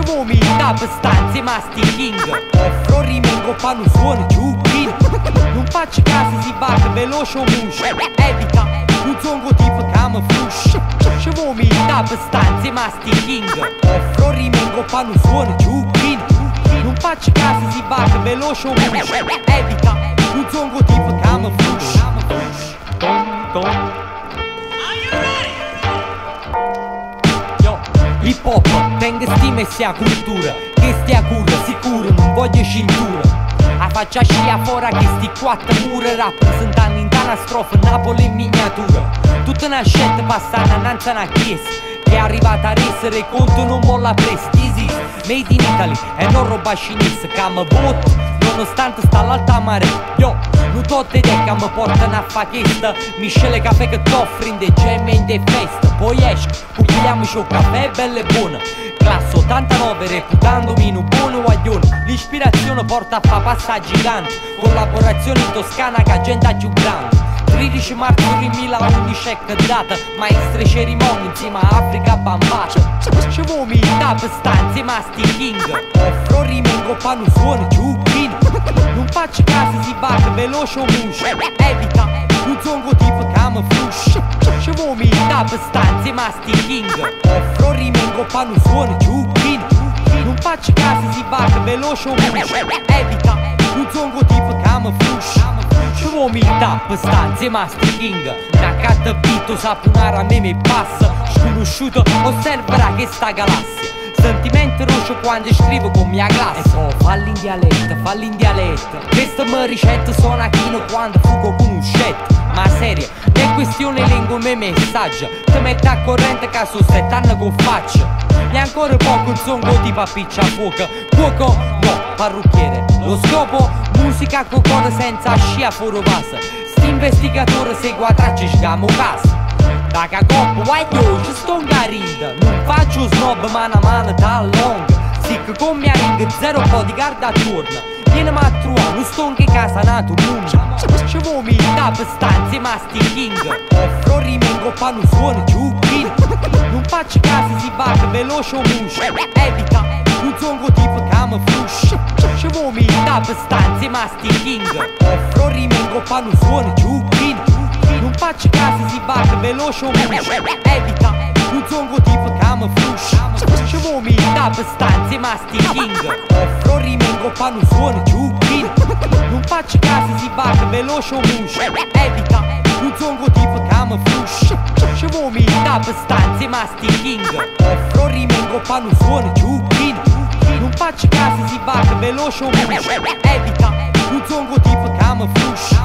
C'avevo umiltà per stanze ma sti king. Offro rime in coppa non suono giù non faccio caso si batte veloce o muscio. Evita un zongo tipo camuflush. C'avevo umiltà per stanze ma sti king. Offro rime in coppa non suono giù non faccio caso si batte veloce o muscio. Evita un zongo tipo camuflush. Hip hop, tengo stima e sia cultura. Che stia cura, sicuro, non voglio cintura. A faccia scia fuori che sti quattro mura. Rappresentando in tana strofa Napoli in miniatura. Tutta una scelta passata innanzi a una chiesa che è arrivata a essere conto non molla presto. Made in Italy e non roba cinese. Che mi voto nonostante sta all'alta mare. Yo, non tutte idee che mi portano a fa questa. Miscele caffè che t'offri in de gemme in de festa. Poi esco, cucchigliamoci un caffè bello e buono. Classe 89 reputandomi in un buono guaglione. L'ispirazione porta a fa passaggi giganti. Collaborazione in Toscana che gente più grande. 13 marzo 2011 è data. Maestre cerimonie insieme a Africa Bambata. C'avevo umiltà per stanze ma sti king. Offro rime in coppa non suono giù non faccio caso si batte veloce o muscio. Evita un zongo tipo camuflush. C'avevo umiltà per stanze ma sti king. Offro rime in coppa non suono giù non faccio caso si batte veloce o muscio. Evita un zongo tipo camuflush. C'avevo umiltà per stanze ma sti king. Una catta bitto sapunare a me mi passa. Sconosciuto osserverà che sta galassia. Sentimento rosso quando scrivo con mia classe. E falli in dialetto, falli in dialetto. Questa mi ricetta suona chino quando fugo con un scetto. Ma seria, è questione lingua me messaggio. Ti metti a corrente che sono 7 anni con faccia. E ancora poco un zongo tipo a piccia a fuoco. Cuoco, no, parrucchiere. Lo scopo, musica con cuore senza scia fuori vasa. Sti investigatore segue a tracce scamo casa. Da cacoppo, guaglio, ci sto in carinda. Non faccio snob ma una mano tallonga. Sic con mia ring, zero bodyguard attorno. Viene ma a trovare, non sto in che casa nato nulla. C'avevo umiltà per stanze ma sti king. Offro rime in coppa non suono giù non faccio caso si batte veloce o muscio. Evita un zongo tipo camuflush. C'avevo umiltà per stanze ma sti king. Offro rime in coppa non suono giù non faccio caso si batte veloce o muscio. Evita un zongo tipo camuflush. C'avevo umiltà per stanze ma sti king. Offro rime in coppa non suono giù non faccio caso si batte veloce o muscio. Evita un zongo tipo camuflush. C'avevo umiltà per stanze ma sti king. Offro rime in coppa non suono giù non faccio caso si batte veloce o muscio. Evita un zongo tipo camuflush.